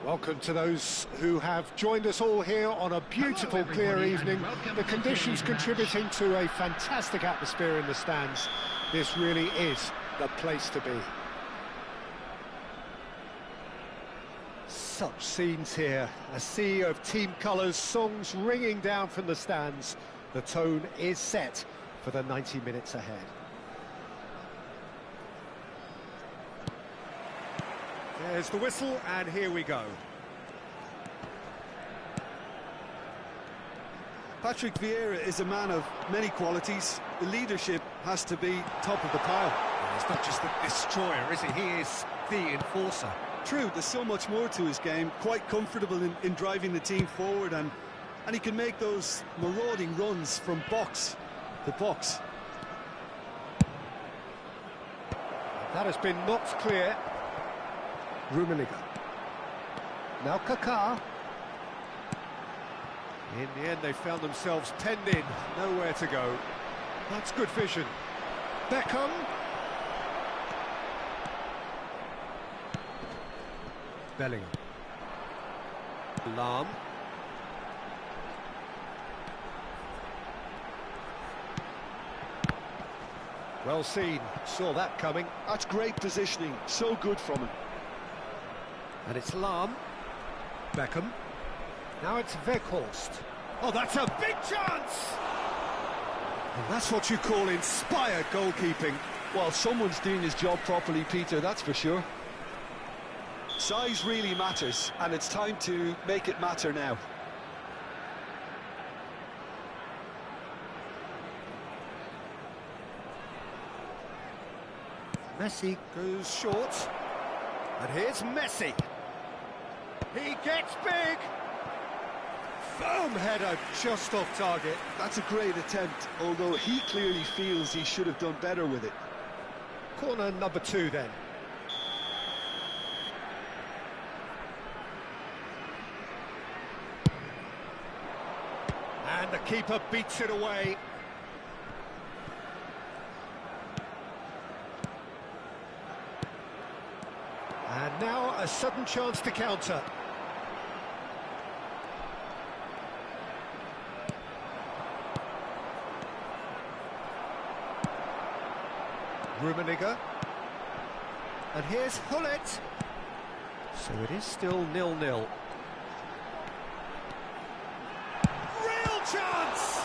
Welcome to those who have joined us all here on a beautiful, clear evening. The conditions contributing to a fantastic atmosphere in the stands. This really is the place to be. Such scenes here, a sea of team colours, songs ringing down from the stands. The tone is set for the 90 minutes ahead. There's the whistle, and here we go. Patrick Vieira is a man of many qualities. The leadership has to be top of the pile. He's not just the destroyer, is he? He is the enforcer. True, there's so much more to his game. Quite comfortable in driving the team forward, and he can make those marauding runs from box to box. That has been knocked clear. Rummenigge. Now Kaká. In the end, they found themselves penned in, nowhere to go. That's good vision. Beckham. Bellingham. Lahm. Well seen, saw that coming. That's great positioning, so good from him. And it's Lahm. Beckham. Now it's Weghorst. Oh, that's a big chance! And that's what you call inspired goalkeeping. Well, someone's doing his job properly, Peter, that's for sure. Size really matters, and it's time to make it matter now. Messi goes short. And here's Messi. He gets big. Firm header just off target. That's a great attempt, although he clearly feels he should have done better with it. Corner number 2 then. And the keeper beats it away. And now a sudden chance to counter. Rummenigge. And here's Hullet. So it is still 0-0. Real chance!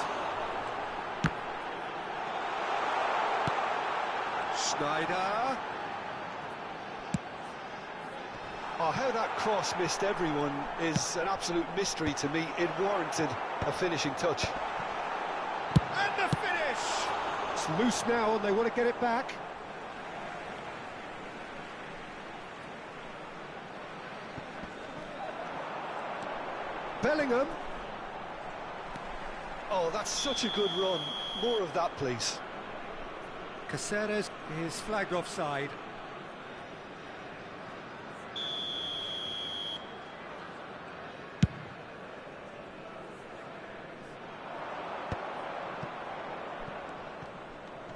Schneider. Oh, how that cross missed everyone is an absolute mystery to me. It warranted a finishing touch. And the finish! It's loose now and they want to get it back. Bellingham. Oh, that's such a good run. More of that, please. Caceres is flagged offside.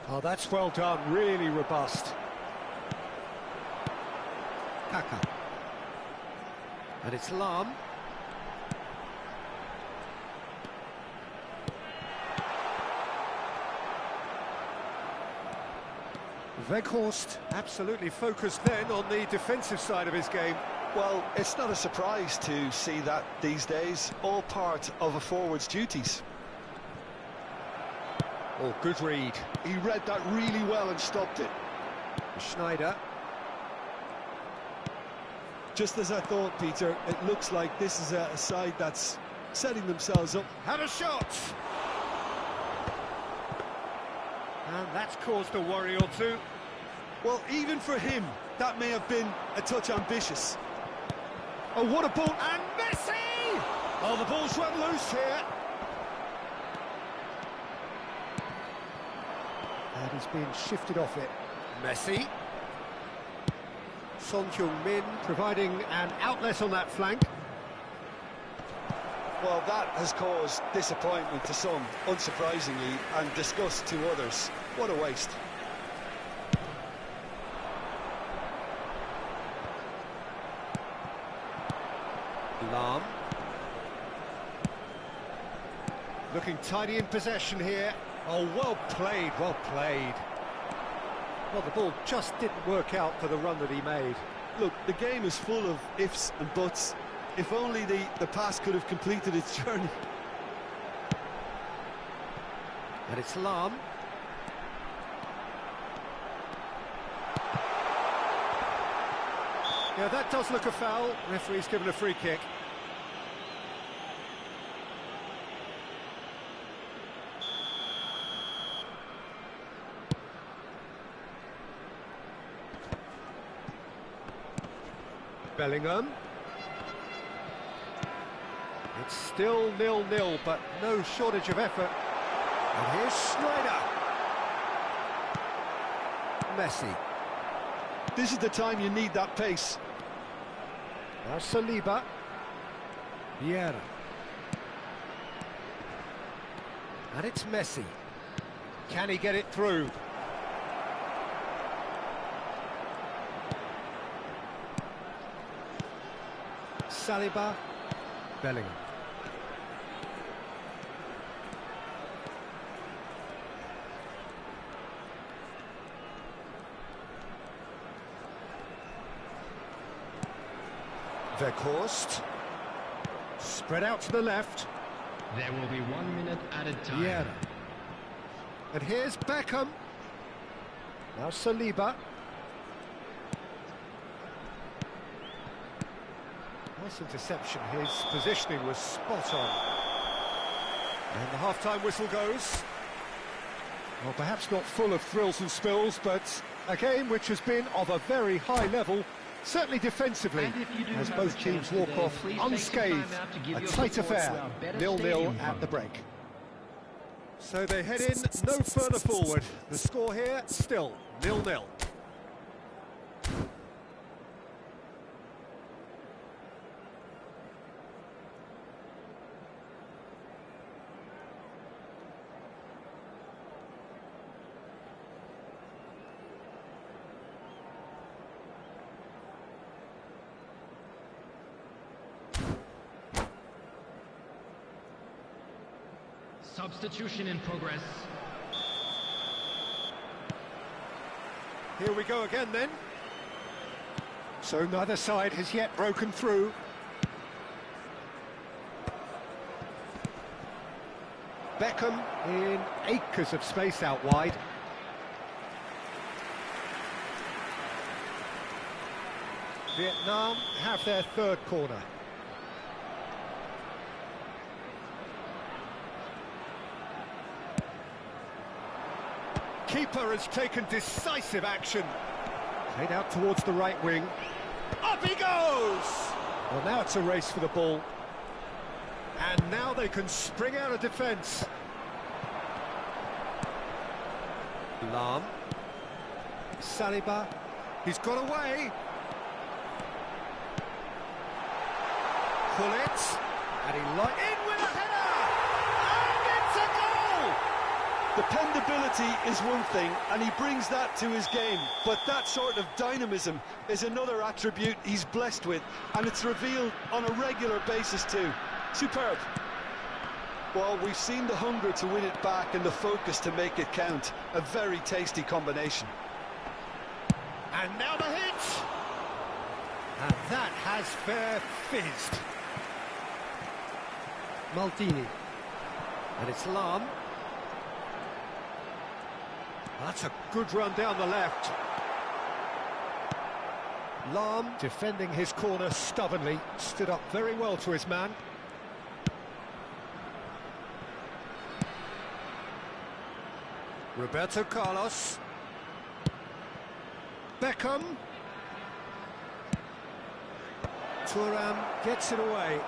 Oh, that's well done, really robust. Kaka. And it's Lahm. Weghorst absolutely focused then on the defensive side of his game. Well, it's not a surprise to see that these days, all part of a forward's duties. Oh, good read. He read that really well and stopped it. Schneider. Just as I thought, Peter, it looks like this is a side that's setting themselves up. Have a shot! And that's caused a worry or two. Well, even for him, that may have been a touch ambitious. Oh, what a ball! And Messi! Oh, the ball's run loose here. And he's been shifted off it. Messi. Son Heung-min providing an outlet on that flank. Well, that has caused disappointment to some, unsurprisingly, and disgust to others. What a waste. Lahm. Looking tidy in possession here. Oh, well played, well played. Well, the ball just didn't work out for the run that he made. Look, the game is full of ifs and buts. If only the pass could have completed its journey. And it's Lahm. Yeah, that does look a foul. Referee's given a free kick. Bellingham. It's still 0-0, but no shortage of effort. And here's Schneider. Messi. This is the time you need that pace. Now Saliba. Vieira. And it's Messi. Can he get it through? Saliba. Bellingham. Weghorst. Spread out to the left. There will be 1 minute at a time. Vieira. And here's Beckham. Now Saliba. Nice interception. His positioning was spot on. And the half-time whistle goes. Well, perhaps not full of thrills and spills, but a game which has been of a very high level, certainly defensively, as both teams walk off unscathed. A tight affair, 0-0 at the break. So they head in no further forward. The score here, still 0-0. Substitution in progress. Here we go again then. So neither side has yet broken through. Beckham in acres of space out wide. Vietnam have their third corner. Keeper has taken decisive action. Played out towards the right wing. Up he goes! Well, now it's a race for the ball. And now they can spring out of defence. Lam. Saliba. He's got away. Pull it. And he in with a header! And it's a goal! Dependability is one thing, and he brings that to his game, but that sort of dynamism is another attribute he's blessed with, and it's revealed on a regular basis too. Superb. Well, we've seen the hunger to win it back and the focus to make it count. A very tasty combination. And now the hit! And that has fair fizzed. Maldini. And it's Lam. That's a good run down the left. Lam, defending his corner stubbornly, stood up very well to his man. Roberto Carlos. Beckham. Thuram gets it away.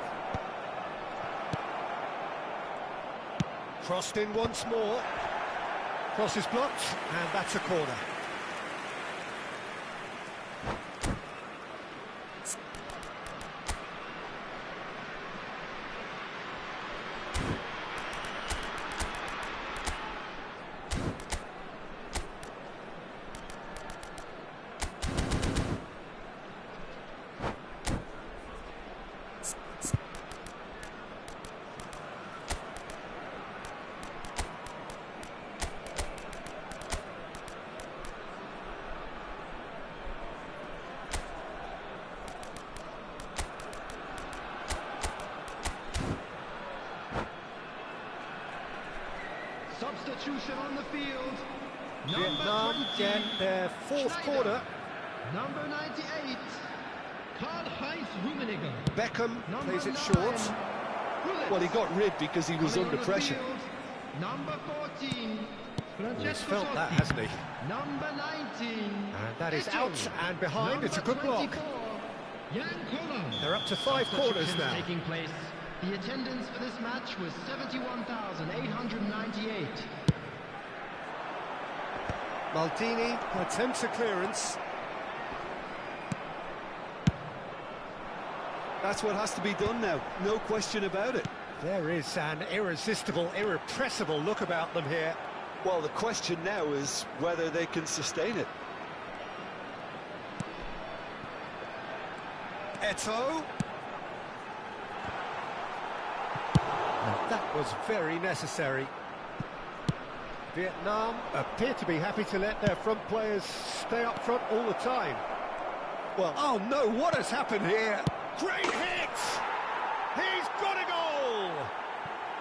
Crossed in once more. Cross is blocked, and that's a corner. Substitution on the field. Vietnam get their fourth corner. Number 98, Karl-Heinz Rummenigge. Beckham plays it 9, short. Well, he got rid because he was Coming under on the pressure. field, number 14, He's felt that, hasn't he? Number 19, And that is Eto. out and behind. It's a good block. 24, Jan Koller. They're up to 5 corners Substitutions now. taking place. The attendance for this match was 71,898. Maldini attempts a clearance. That's what has to be done now, no question about it. There is an irresistible, irrepressible look about them here. Well, the question now is whether they can sustain it. Eto. And that was very necessary. Vietnam appear to be happy to let their front players stay up front all the time. Well, oh no, what has happened here? Great hit! He's got a goal!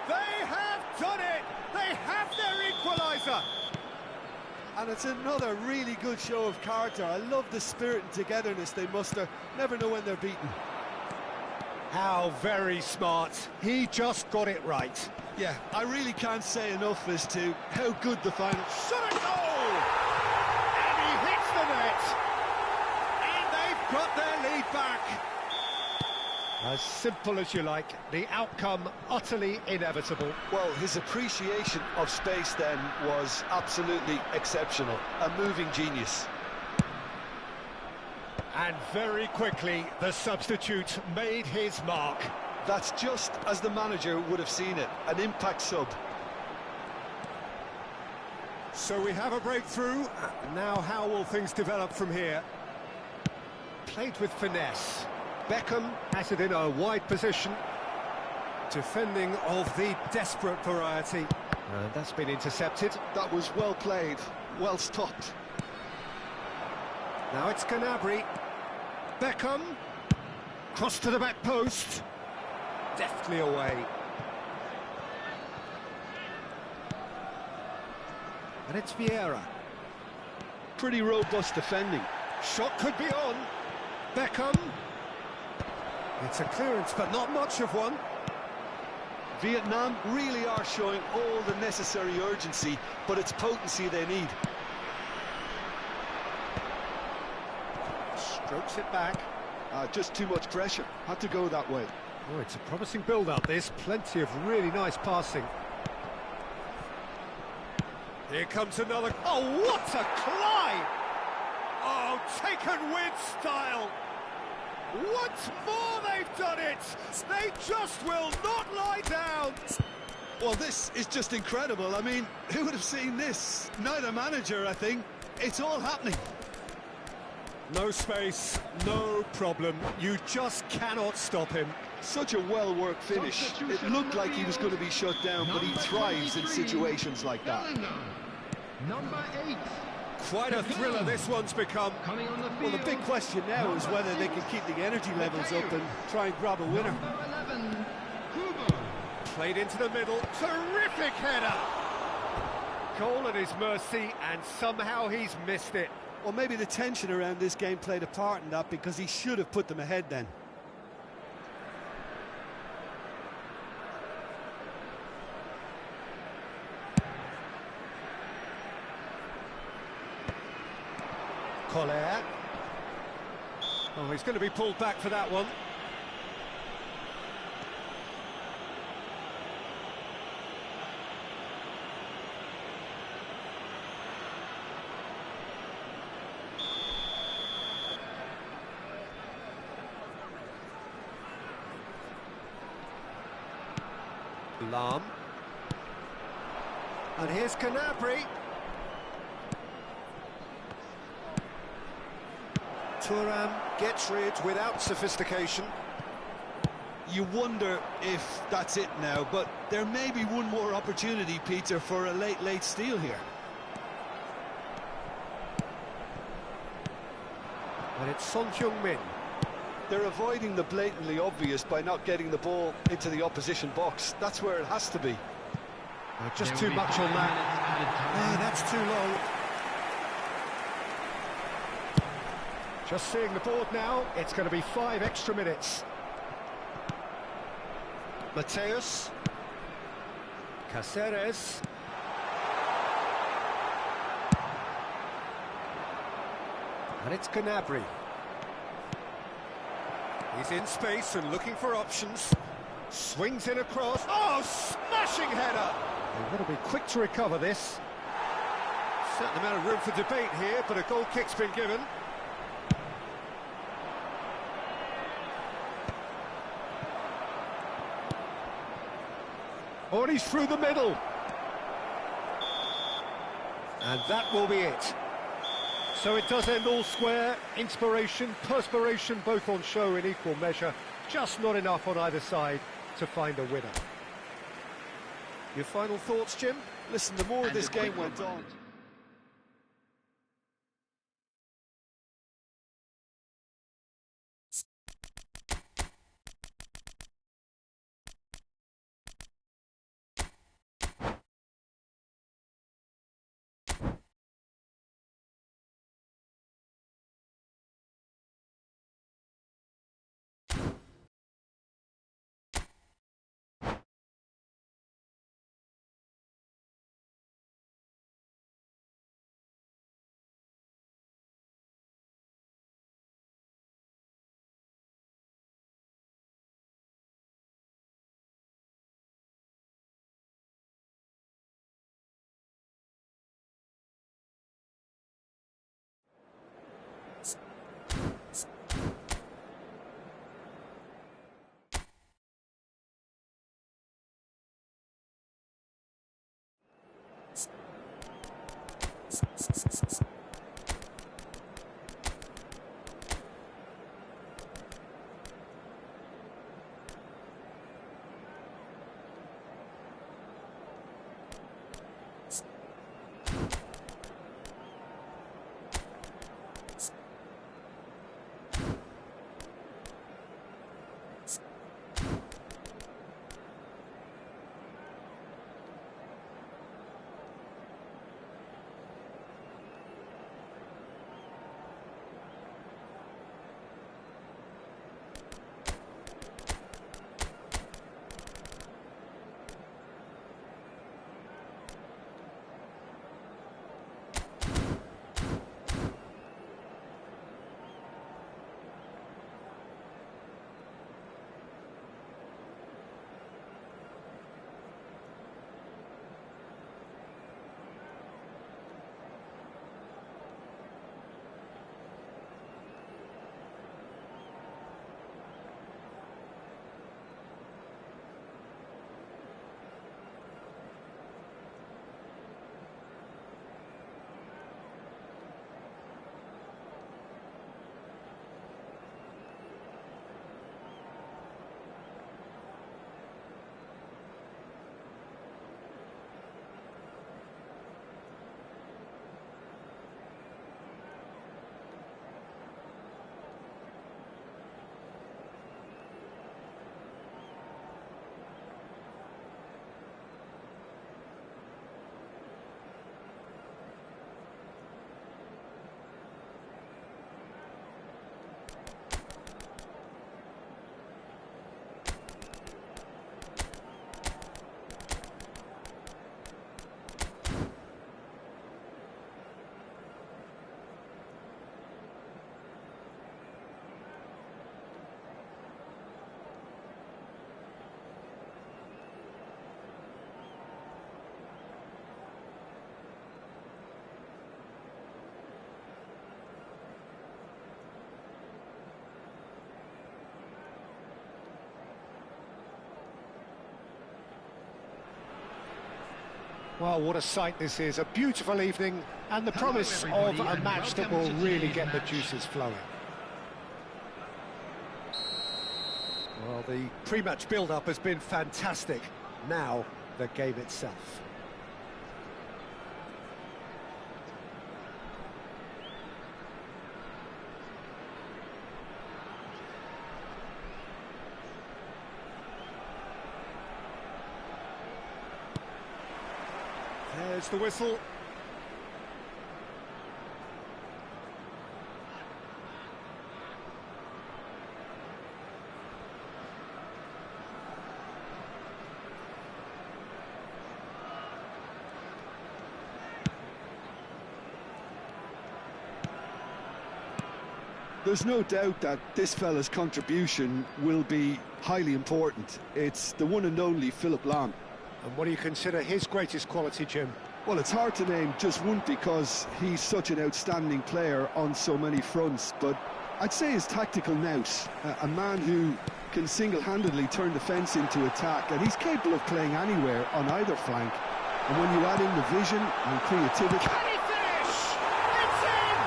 They have done it! They have their equaliser! And it's another really good show of character. I love the spirit and togetherness they muster. Never know when they're beaten. How very smart. He just got it right. Yeah, I really can't say enough as to how good the final... Shot a goal! And he hits the net! And they've got their lead back. As simple as you like, the outcome utterly inevitable. Well, his appreciation of space then was absolutely exceptional. A moving genius. And very quickly, the substitute made his mark. That's just as the manager would have seen it, an impact sub. So we have a breakthrough. Now how will things develop from here? Played with finesse. Beckham has it in a wide position. Defending of the desperate variety. And that's been intercepted. That was well played, well stopped. Now it's Gnabry. Beckham. Cross to the back post. Deftly away. And it's Vieira. Pretty robust defending. Shot could be on. Beckham. It's a clearance, but not much of one. Vietnam really are showing all the necessary urgency, but it's potency they need. Strokes it back. Just too much pressure. Had to go that way. Oh, it's a promising build-up, this. Plenty of really nice passing. Here comes another... Oh, what a climb! Oh, taken with style! Once more they've done it! They just will not lie down! Well, this is just incredible. I mean, who would have seen this? Neither manager, I think. It's all happening. No space, no problem. You just cannot stop him. Such a well-worked finish. It looked like he was going to be shut down, but he thrives in situations like that. Number 8. Quite a thriller this one's become. Coming on the field. Well, the big question now is whether they can keep the energy levels up and try and grab a winner. Number 11. Kubo. Played into the middle. Terrific header. Goal at his mercy, and somehow he's missed it. Well, maybe the tension around this game played a part in that, because he should have put them ahead then. Collier. Oh, he's going to be pulled back for that one. Lam. And here's Gnabry. Thuram gets rid without sophistication. You wonder if that's it now, but there may be one more opportunity, Peter, for a late steal here. And it's Son Heung-min. They're avoiding the blatantly obvious by not getting the ball into the opposition box. That's where it has to be. Just too much on that. That's too low. Just seeing the board now, it's going to be 5 extra minutes. Mateus. Caceres. And it's Gnabry. He's in space and looking for options. Swings in across. Oh, smashing header! They've got to be quick to recover this. Certain amount of room for debate here, but a goal kick's been given. Oh, and he's through the middle. And that will be it. So it does end all square. Inspiration, perspiration, both on show in equal measure. Just not enough on either side to find a winner. Your final thoughts, Jim? Listen, the more this game went on... Well, what a sight this is. A beautiful evening and the Hello, promise of everybody, a and match that welcome will to really today's get the match. juices flowing. Well, the pre-match build-up has been fantastic. Now, the game itself. There's the whistle. There's no doubt that this fella's contribution will be highly important. It's the one and only Philipp Lahm. And what do you consider his greatest quality, Jim? Well, it's hard to name just one because he's such an outstanding player on so many fronts, but I'd say his tactical nous, a man who can single-handedly turn defence into attack, and he's capable of playing anywhere on either flank. And when you add in the vision and creativity... Can he finish? It's in!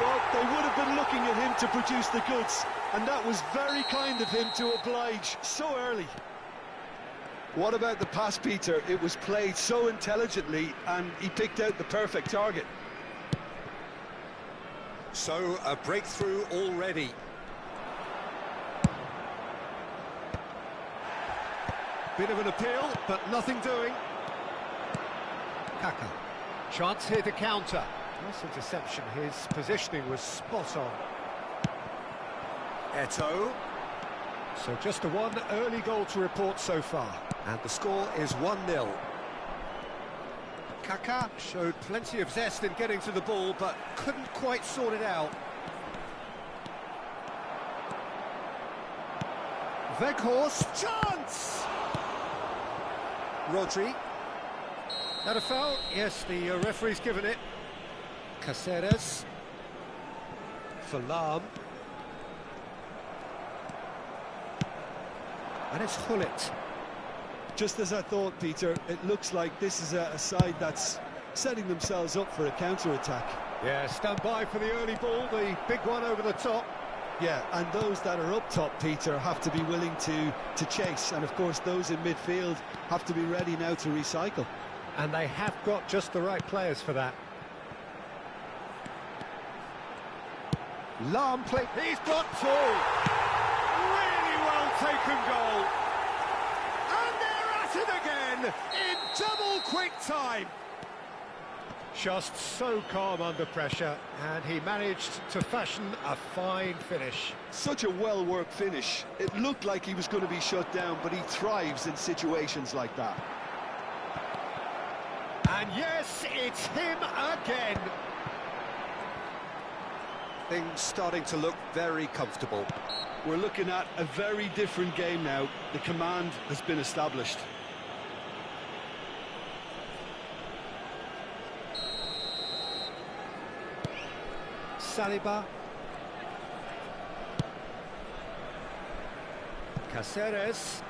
Well, they would have been looking at him to produce the goods, and that was very kind of him to oblige so early. What about the pass, Peter? It was played so intelligently, and he picked out the perfect target. So, a breakthrough already. Bit of an appeal, but nothing doing. Kaka. Chance here to counter. Nice interception. His positioning was spot on. Eto'o. So just the one early goal to report so far. And the score is 1-0. Kaka showed plenty of zest in getting to the ball, but couldn't quite sort it out. Weghorst, chance! Rodri. That a foul? Yes, the referee's given it. Caceres. For Lahm. And it's Hullet. Just as I thought, Peter, it looks like this is a side that's setting themselves up for a counter-attack. Yeah, stand by for the early ball, the big one over the top. Yeah, and those that are up top, Peter, have to be willing to chase. And, of course, those in midfield have to be ready now to recycle. And they have got just the right players for that. Lahm play. He's got two. Really well taken goal. And they're at it again in double quick time. Just so calm under pressure, and he managed to fashion a fine finish. Such a well-worked finish. It looked like he was going to be shut down, but he thrives in situations like that. And yes, it's him again. Things starting to look very comfortable. We're looking at a very different game now. The command has been established. Saliba. Caceres.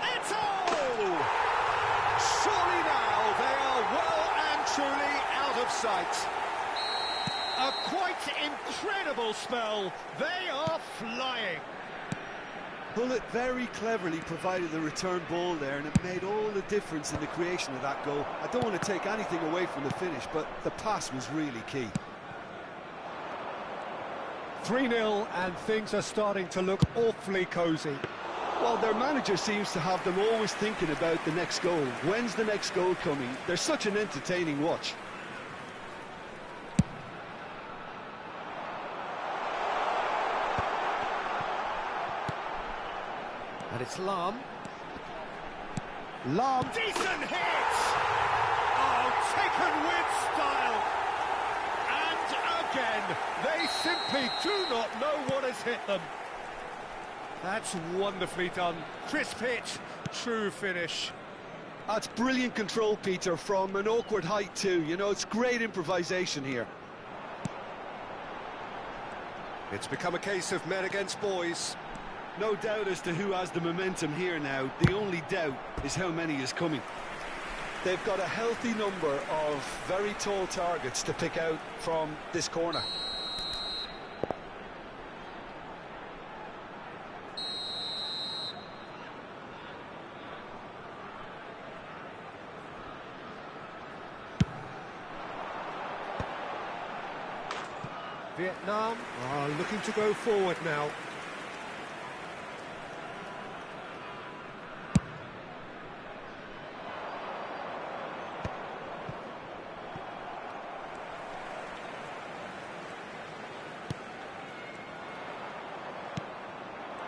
Eto'o! Surely now they are well and truly out of sight. A quite incredible spell. They are flying. Hullet very cleverly provided the return ball there, and it made all the difference in the creation of that goal. I don't want to take anything away from the finish, but the pass was really key. 3-0, and things are starting to look awfully cosy. Well, their manager seems to have them always thinking about the next goal. When's the next goal coming? They're such an entertaining watch. And it's Lahm. Lahm. Decent hit! Oh, taken with style. And again, they simply do not know what has hit them. That's wonderfully done. Crisp hit, true finish. That's brilliant control, Peter, from an awkward height too. You know, it's great improvisation here. It's become a case of men against boys. No doubt as to who has the momentum here now. The only doubt is how many is coming. They've got a healthy number of very tall targets to pick out from this corner. Vietnam are looking to go forward now.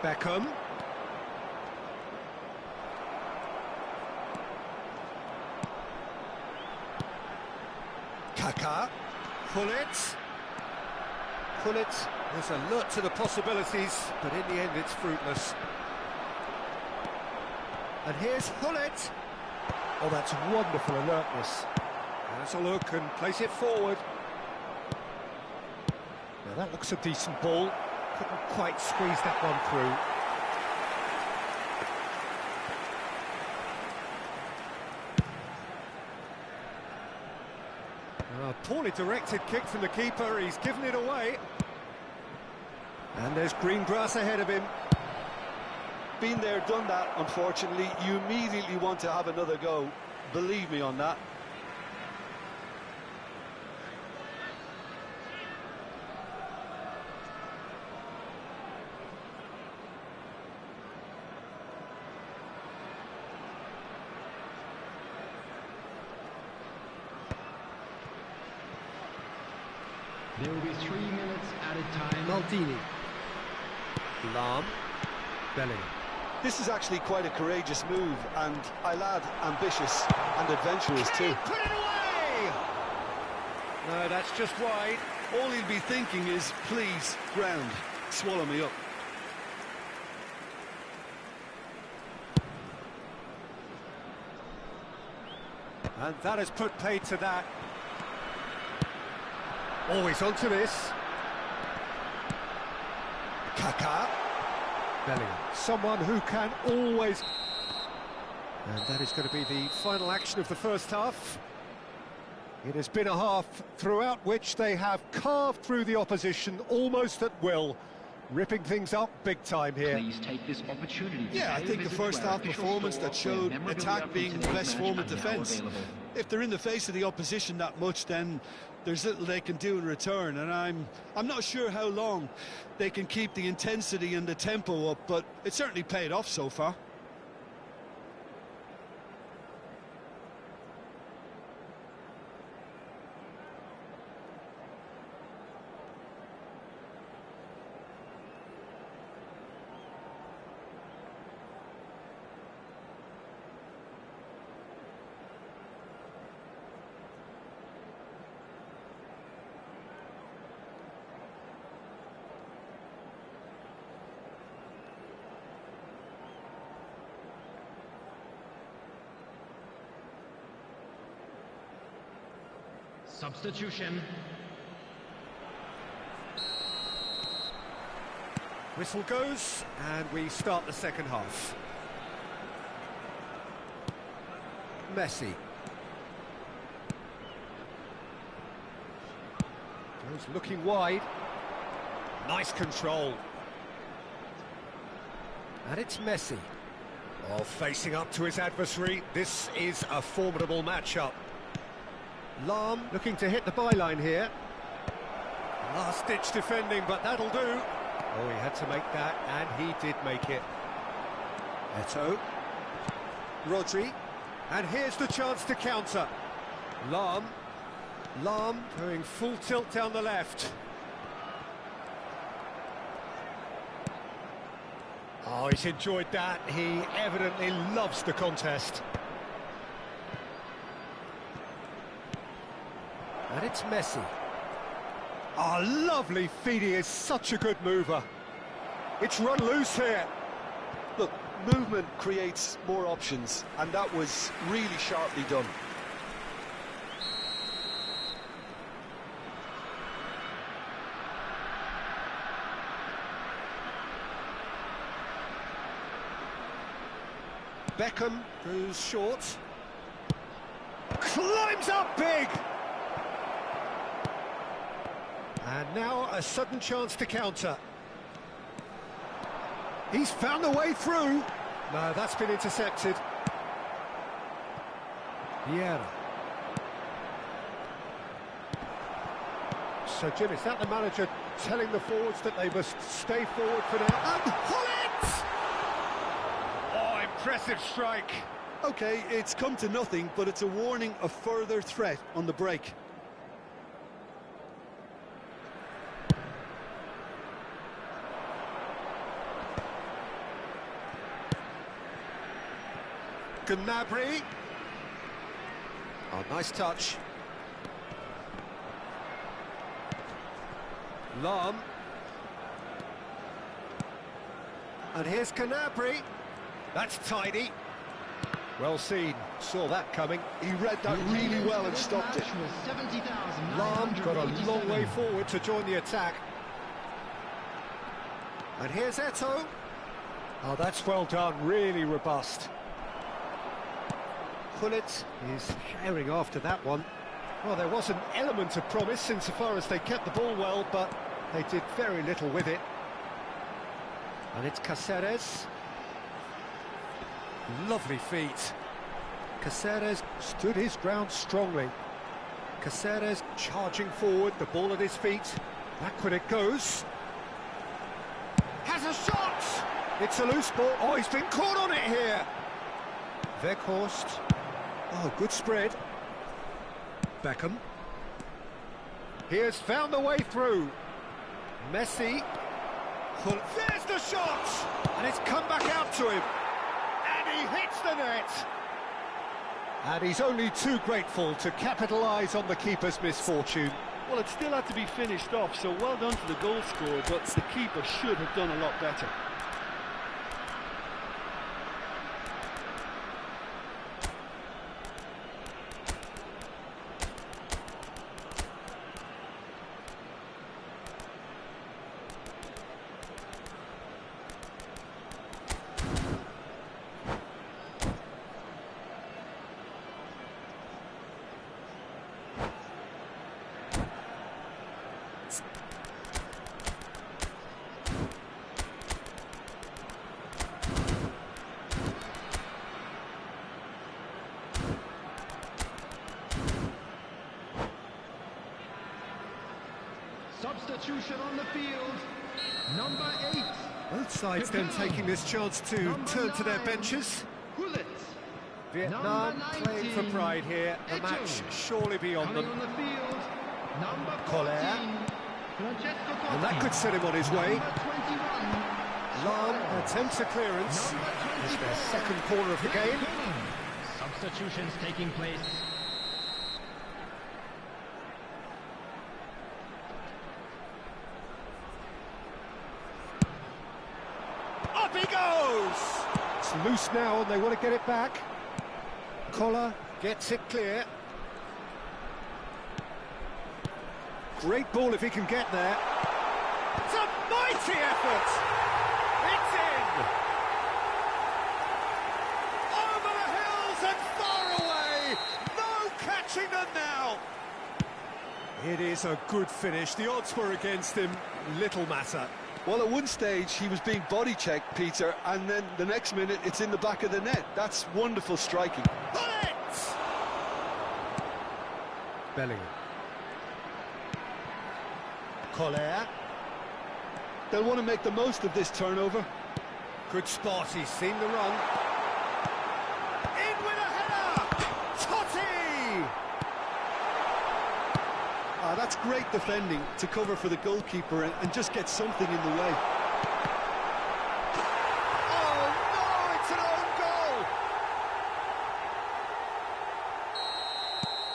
Beckham. Kaká. Pullet. Pullet is alert to the possibilities, but in the end it's fruitless. And here's Pullet. Oh, that's wonderful alertness. Has a look and place it forward. Now that looks a decent ball. Couldn't quite squeeze that one through. Poorly directed kick from the keeper, he's given it away. And there's green grass ahead of him. Been there, done that, unfortunately. You immediately want to have another go. Believe me on that. There will be 3 minutes at a time. Maldini. Lahm. Bellingham. This is actually quite a courageous move, and I lad ambitious and adventurous too. Put it away! No, that's just wide. All he'll be thinking is, please, ground, swallow me up. And that has put paid to that. Always onto this. Kaká. Bellingham. Someone who can always... And that is going to be the final action of the first half. It has been a half throughout which they have carved through the opposition almost at will, ripping things up big time here. Please take this opportunity. Yeah, I think the first half performance that showed attack being the best form of defence. If they're in the face of the opposition that much, then there's little they can do in return, and I'm not sure how long they can keep the intensity and the tempo up, but it certainly paid off so far. Substitution. Whistle goes, and we start the second half. Messi. Goes looking wide. Nice control. And it's Messi. Oh, facing up to his adversary. This is a formidable matchup. Lahm looking to hit the byline here. Last-ditch defending, but that'll do. Oh, he had to make that, and he did make it. Eto'o. Rodri. And here's the chance to counter. Lahm. Lahm going full tilt down the left. Oh, he's enjoyed that. He evidently loves the contest. And it's Messi. Oh, lovely feed. He is such a good mover. It's run loose here. Look, movement creates more options, and that was really sharply done. Beckham goes short. Climbs up big! And now a sudden chance to counter. He's found a way through. No, that's been intercepted. Vieira. So, Jim, is that the manager telling the forwards that they must stay forward for now? And Hullet! Oh, impressive strike. OK, it's come to nothing, but it's a warning of further threat on the break. Gnabry. Oh, nice touch. Lam. And here's Gnabry. That's tidy. Well seen. Saw that coming. He read that really well and stopped it. Lam got a long way forward to join the attack. And here's Eto'o. Oh, that's well done. Really robust. Hullet is sharing after that one. Well, there was an element of promise insofar as they kept the ball well, but they did very little with it. And it's Caceres. Lovely feet. Caceres stood his ground strongly. Caceres charging forward, the ball at his feet. Backward it goes. Has a shot! It's a loose ball. Oh, he's been caught on it here. Weghorst. Oh, good spread. Beckham. He has found the way through. Messi. There's the shot! And it's come back out to him. And he hits the net. And he's only too grateful to capitalise on the keeper's misfortune. Well, it still had to be finished off, so well done to the goal scorer, but the keeper should have done a lot better. Substitution on the field, number 8. Both sides then taking this chance to turn to their benches. Hullet. Vietnam playing for pride here, the match surely beyond them. On the field, number 14, Collier. Francesco And that could set him on his way. number 21, Lam attempts a clearance. It's their second corner of the game. Substitutions taking place. Up he goes! It's loose now and they want to get it back. Collar gets it clear. Great ball if he can get there. It's a mighty effort! It's in! Over the hills and far away! No catching them now! It is a good finish. The odds were against him. Little matter. Well, at one stage, he was being body-checked, Peter, and then the next minute, it's in the back of the net. That's wonderful striking. Bullet! Bellingham. Collier. They'll want to make the most of this turnover. Good spot, he's seen the run. In with a header! Totti! That's great defending to cover for the goalkeeper and just get something in the way. Oh no, it's an own goal!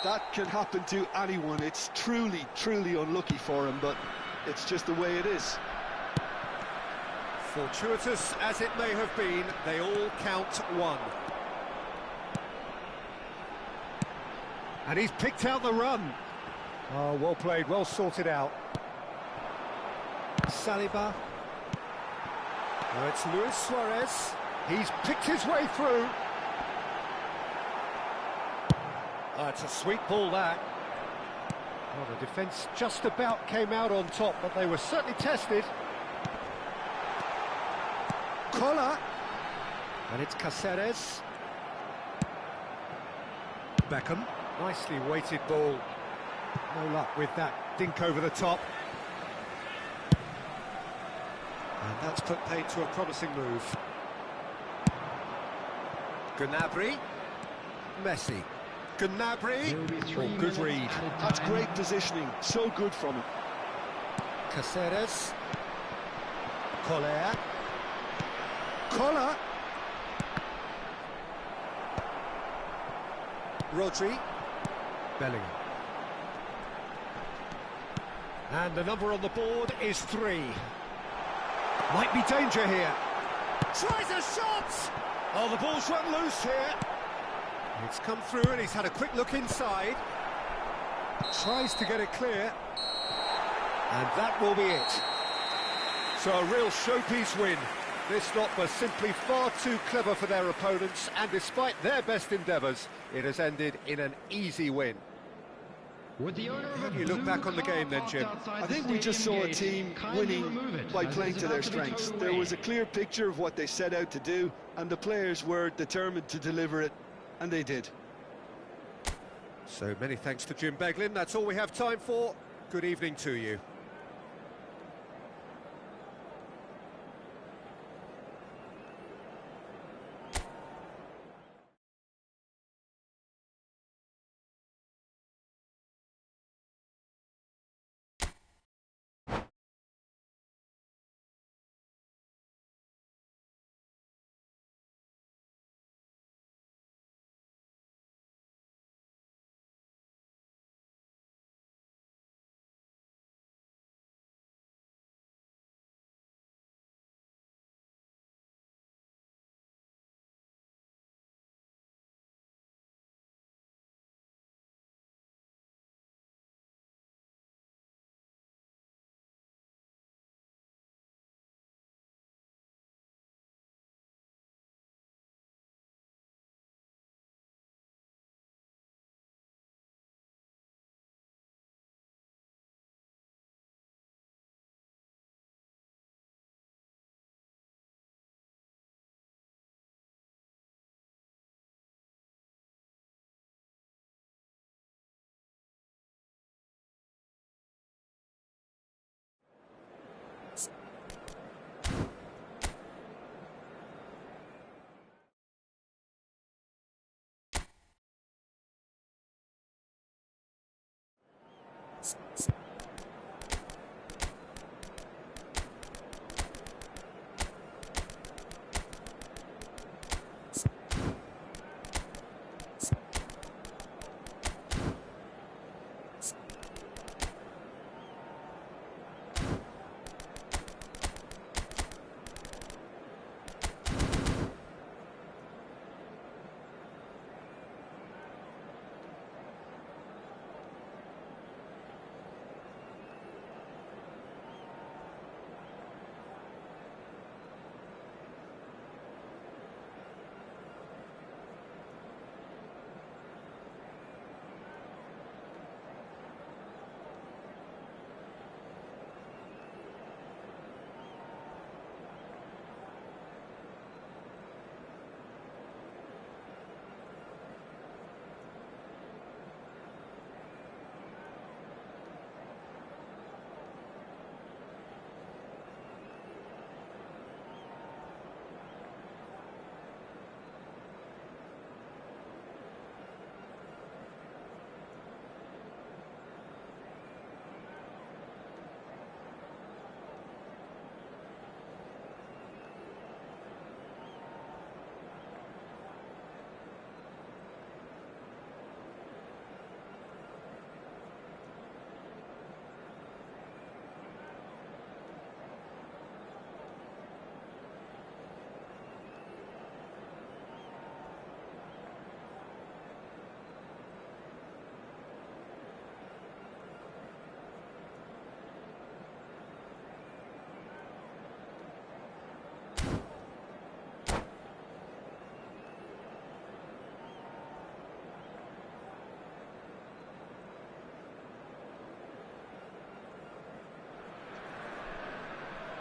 That can happen to anyone. It's truly, truly unlucky for him, but it's just the way it is. Fortuitous as it may have been, they all count one. And he's picked out the run. Oh, well played, well sorted out. Saliba. Oh, it's Luis Suarez. He's picked his way through. It's a sweet ball, that. Well, the defence just about came out on top, but they were certainly tested. Collar. And it's Caceres. Beckham. Nicely weighted ball. No luck with that dink over the top. And that's put paid to a promising move. Gnabry. Messi. Gnabry. There will be 3 Oh, good minutes read. added That's time. great positioning, so good from him. Caceres. Collar. Collar. Rodri. Bellingham. And the number on the board is 3. Might be danger here. Tries a shot! Oh, the ball's run loose here. It's come through and he's had a quick look inside. Tries to get it clear. And that will be it. So a real showpiece win. This lot was simply far too clever for their opponents, and despite their best endeavours, it has ended in an easy win. With the owner of a You look blue back on the car game then, parked Jim. outside I the think we just saw stadium a team gate, kindly remove winning it, by as playing it's to about their to be strengths. towed There away. was a clear picture of what they set out to do, and the players were determined to deliver it, and they did. So many thanks to Jim Beglin. That's all we have time for. Good evening to you.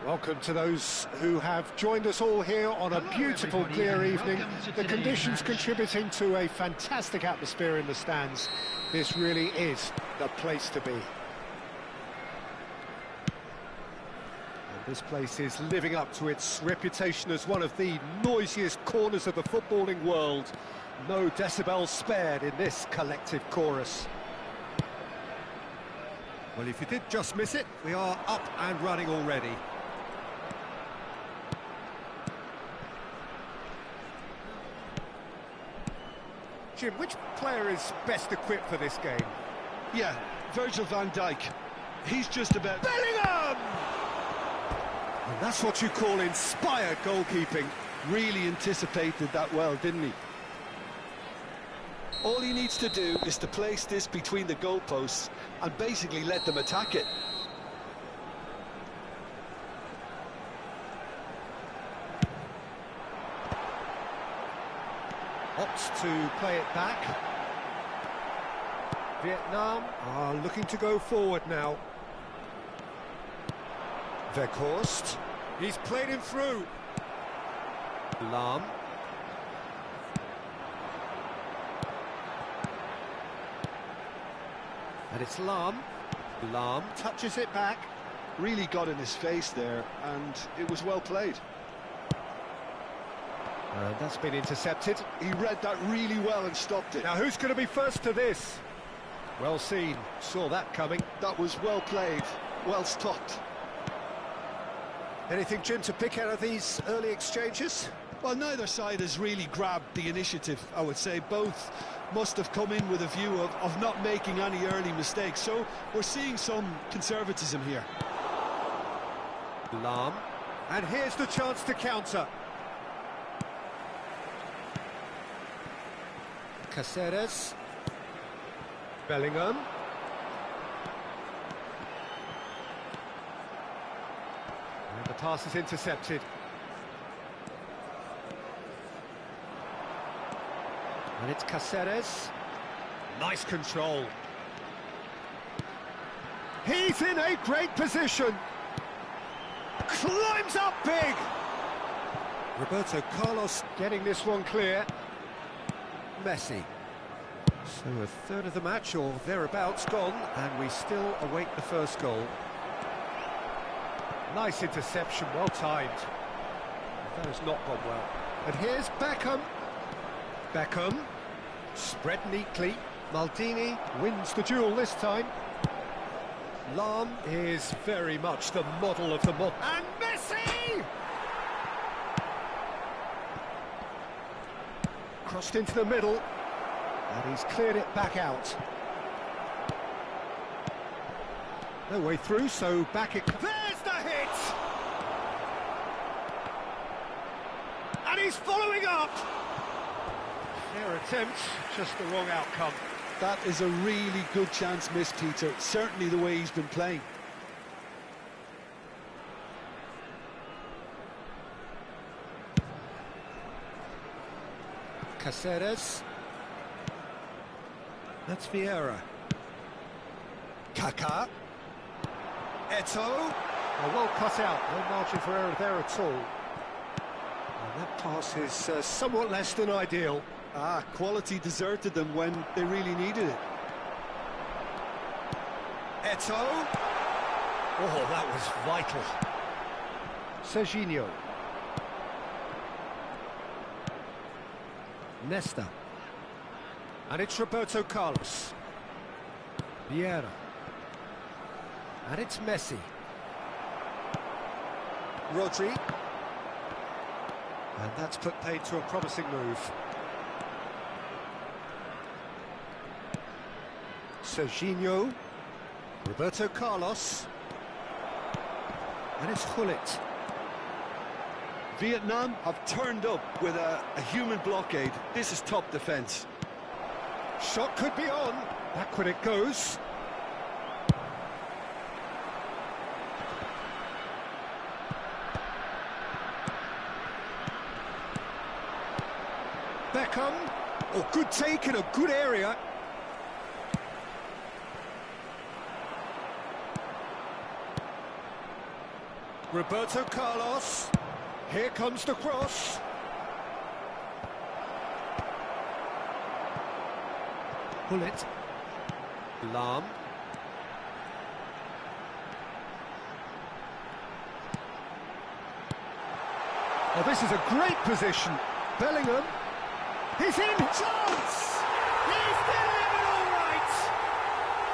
Welcome to those who have joined us all here on a beautiful, clear evening. The conditions contributing to a fantastic atmosphere in the stands. This really is the place to be. And this place is living up to its reputation as one of the noisiest corners of the footballing world. No decibels spared in this collective chorus. Well, if you did just miss it, we are up and running already. Jim, which player is best equipped for this game? Yeah, Virgil van Dijk. He's just about... Bellingham! And that's what you call inspired goalkeeping. Really anticipated that well, didn't he? All he needs to do is to place this between the goalposts and basically let them attack it. Opts to play it back. Vietnam are looking to go forward now. Weghorst. He's played him through. Lahm. And it's Lahm. Lahm touches it back. Really got in his face there, and it was well played. And that's been intercepted. He read that really well and stopped it. Now who's going to be first to this? Well seen, saw that coming. That was well played, well stopped. Anything, Jim, to pick out of these early exchanges? Well, neither side has really grabbed the initiative, I would say. Both must have come in with a view of not making any early mistakes. So we're seeing some conservatism here. Lahm. And here's the chance to counter. Caceres. Bellingham. And the pass is intercepted. And it's Caceres. Nice control. He's in a great position. Climbs up big. Roberto Carlos getting this one clear. Messi. So a third of the match or thereabouts gone, and we still await the first goal. Nice interception, well timed. That has not gone well. And here's Beckham. Beckham, spread neatly. Maldini wins the duel this time. Lahm is very much the model of the model. And Messi! Crossed into the middle. And he's cleared it back out. No way through, so back it... There's the hit! And he's following up! Fair attempt, just the wrong outcome. That is a really good chance missed, Peter. Certainly the way he's been playing. Caceres. That's Vieira. Kaká. Eto'o. Oh, well cut out, no margin for error there at all. And that pass is somewhat less than ideal. Quality deserted them when they really needed it. Eto'o. Oh, that was vital. Serginho. Nesta. And it's Roberto Carlos. Vieira. And it's Messi. Rodri. And that's put paid to a promising move. Serginho. Roberto Carlos. And it's Gullit. Vietnam have turned up with a human blockade. This is top defence. Shot could be on. Backward it goes. Beckham. Oh, good take in a good area. Roberto Carlos. Here comes the cross. Pull it. Lam. Oh, this is a great position. Bellingham. He's in. Chance! He's delivered all right!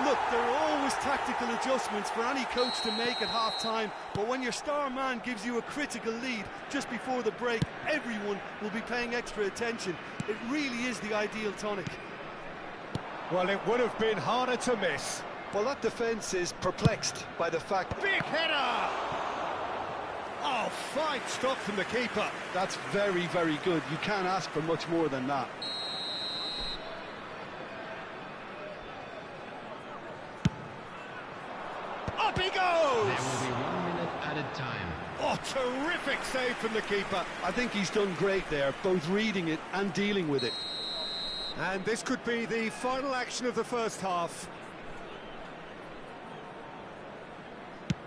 Look, there are always tactical adjustments for any coach to make at half-time, but when your star man gives you a critical lead just before the break, everyone will be paying extra attention. It really is the ideal tonic. Well, it would have been harder to miss. Well, that defence is perplexed by the fact... Big header! Oh, fine stop from the keeper. That's very, very good. You can't ask for much more than that. Up he goes! There will be 1 minute added time. Oh, terrific save from the keeper. I think he's done great there, both reading it and dealing with it. And this could be the final action of the first half.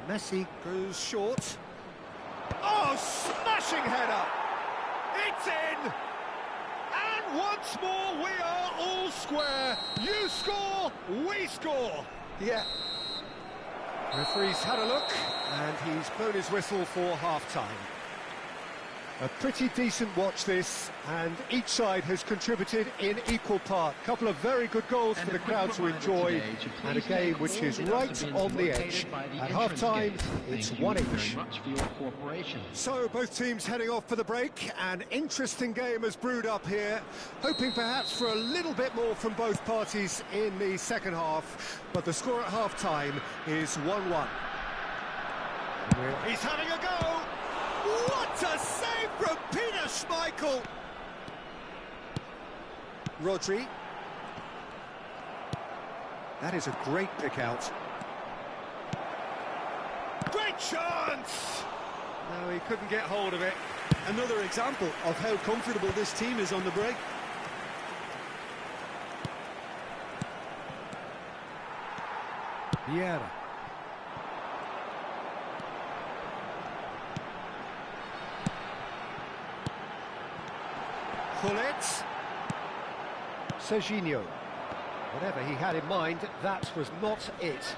Messi goes short. Oh, smashing header! It's in! And once more we are all square. You score, we score. Yeah. Referee's had a look, and he's blown his whistle for half-time. A pretty decent watch this, and each side has contributed in equal part. A couple of very good goals for the crowd to enjoy, and a game which is right on the edge. At half-time, it's one each. So both teams heading off for the break. An interesting game has brewed up here, hoping perhaps for a little bit more from both parties in the second half, but the score at half-time is 1-1. He's having a go! What a save from Peter Schmeichel! Rodri. That is a great pick out. Great chance! No, he couldn't get hold of it. Another example of how comfortable this team is on the break. Vieira. Pull it. Serginho. Whatever he had in mind, that was not it.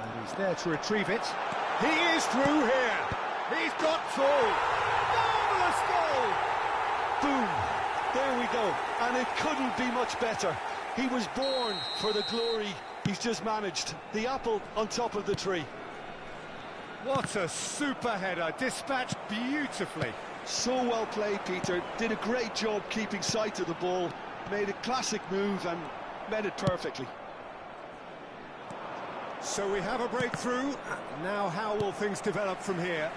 And he's there to retrieve it. He is through here. He's got through. Marvellous goal. Boom. There we go. And it couldn't be much better. He was born for the glory he's just managed. The apple on top of the tree. What a super header, dispatched beautifully. So well played, Peter. Did a great job keeping sight of the ball. Made a classic move and met it perfectly. So we have a breakthrough. Now how will things develop from here?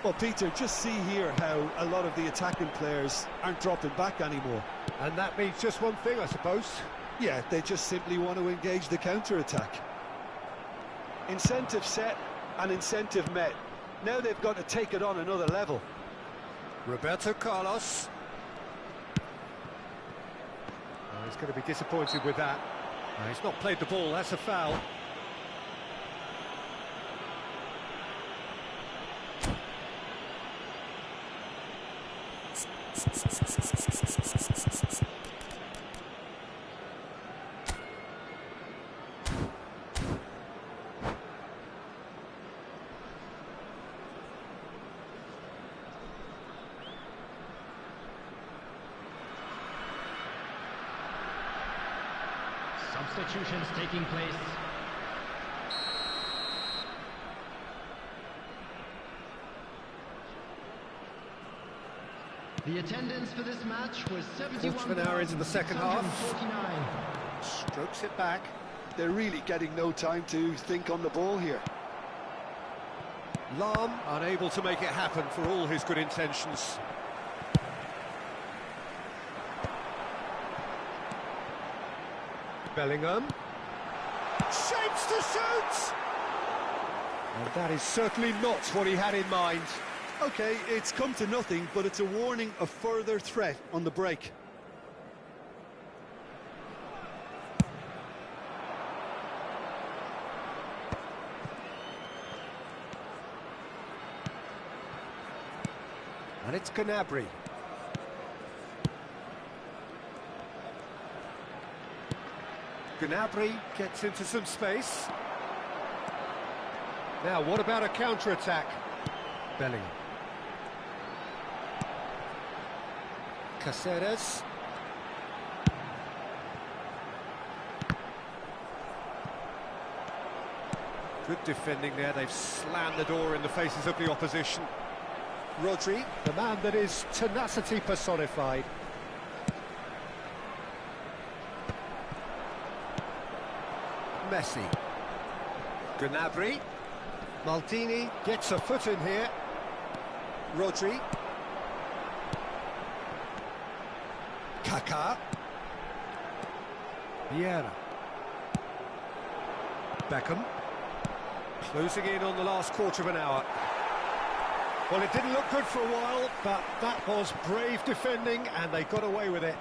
Well, Peter, just see here how a lot of the attacking players aren't dropping back anymore. And that means just one thing, I suppose. Yeah, they just simply want to engage the counter-attack. Incentive set and incentive met. Now they've got to take it on another level. Roberto Carlos. Oh, he's going to be disappointed with that. No, he's not played the ball, that's a foul. Substitutions taking place. The attendance for this match was 71. Quarter of an hour into the second half. Strokes it back. They're really getting no time to think on the ball here. Lam unable to make it happen for all his good intentions. Bellingham. Shapes to shoot! And that is certainly not what he had in mind. Okay, it's come to nothing, but it's a warning of further threat on the break. And it's Gnabry. Gnabry gets into some space. Now, what about a counter-attack? Bellingham. Caceres. Good defending there. They've slammed the door in the faces of the opposition. Rodri, the man that is tenacity personified. Messi. Gnabry. Maldini gets a foot in here. Rodri. Kaká. Vieira. Beckham. Closing in on the last quarter of an hour. Well, it didn't look good for a while, but that was brave defending, and they got away with it.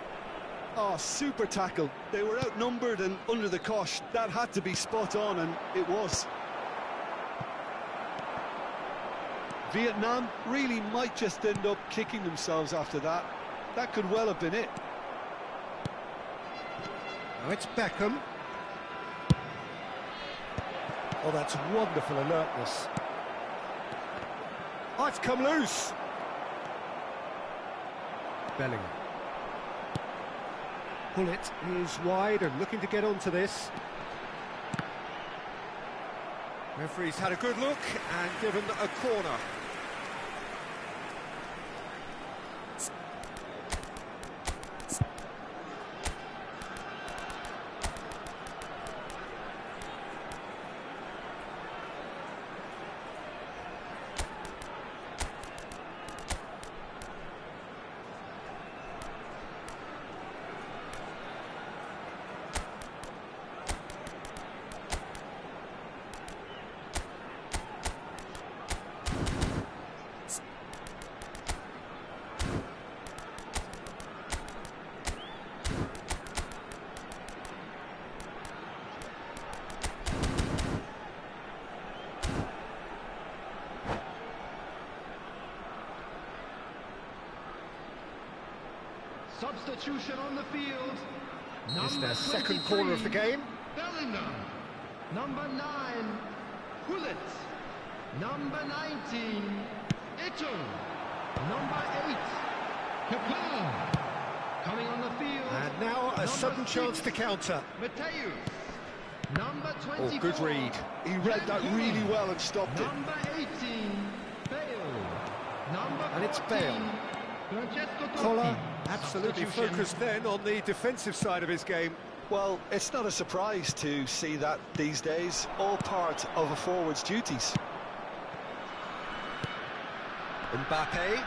Oh, super tackle. They were outnumbered and under the cosh. That had to be spot on, and it was. Vietnam really might just end up kicking themselves after that. That could well have been it. Now it's Beckham. Oh, that's wonderful alertness. Oh, it's come loose. Bellingham. Bullet is wide and looking to get onto this. Referee's had a good look and given a corner. Substitution on the field. It's their second corner of the game. Bellingham. Number 9, Hullet. Number 19, Ito. Number 8, Kaká. Coming on the field. And now a sudden chance to counter. Mateus. Number 24. Oh, good read. He read that really well and stopped it. Number 18, Bale. Number And it's 14, Bale. Francesco Totti. Collar absolutely Substitution. focused then on the defensive side of his game. Well, it's not a surprise to see that these days, all part of a forward's duties. Mbappe.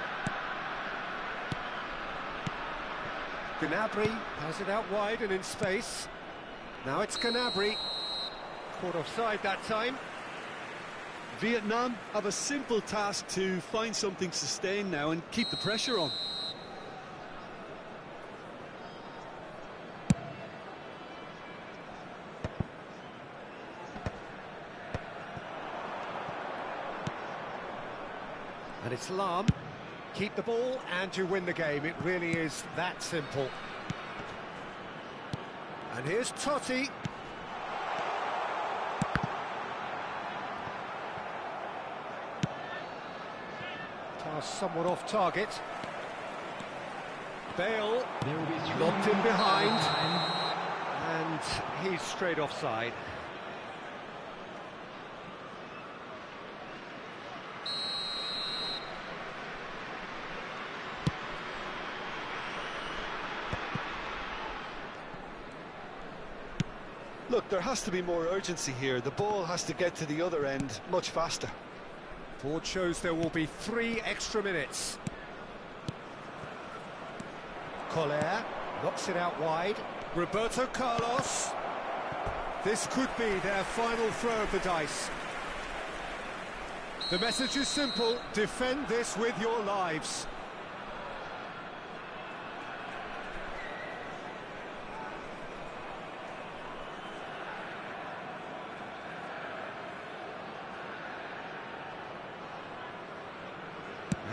Gnabry has it out wide and in space. Now it's Gnabry. Caught offside that time. Vietnam have a simple task to find something sustained now and keep the pressure on. And it's Lam. Keep the ball and you win the game. It really is that simple. And here's Totti. Pass somewhat off target. Bale There will be 3 locked in behind. time. And he's straight offside. Look, there has to be more urgency here. The ball has to get to the other end much faster. Board shows there will be 3 extra minutes. Collier knocks it out wide. Roberto Carlos. This could be their final throw of the dice. The message is simple: defend this with your lives.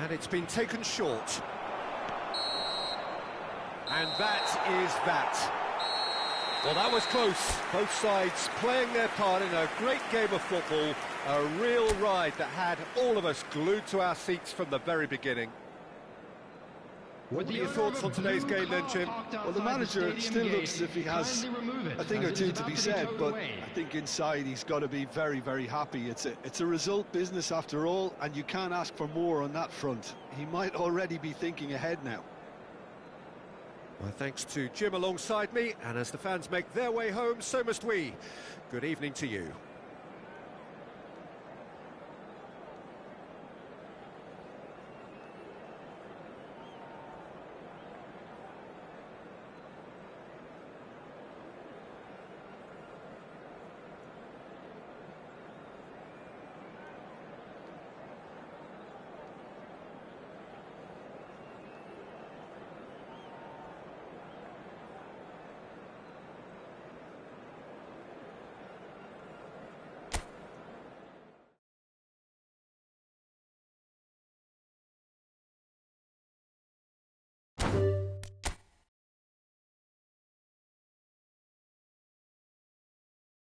And it's been taken short. And that is that. Well, that was close. Both sides playing their part in a great game of football. A real ride that had all of us glued to our seats from the very beginning. What are your thoughts on today's game then, Jim? Well, the manager still looks as if he has a thing or two to be said, but I think inside he's got to be very, very happy. It's a result business after all, and you can't ask for more on that front. He might already be thinking ahead now. Well, thanks to Jim alongside me, and as the fans make their way home, so must we. Good evening to you.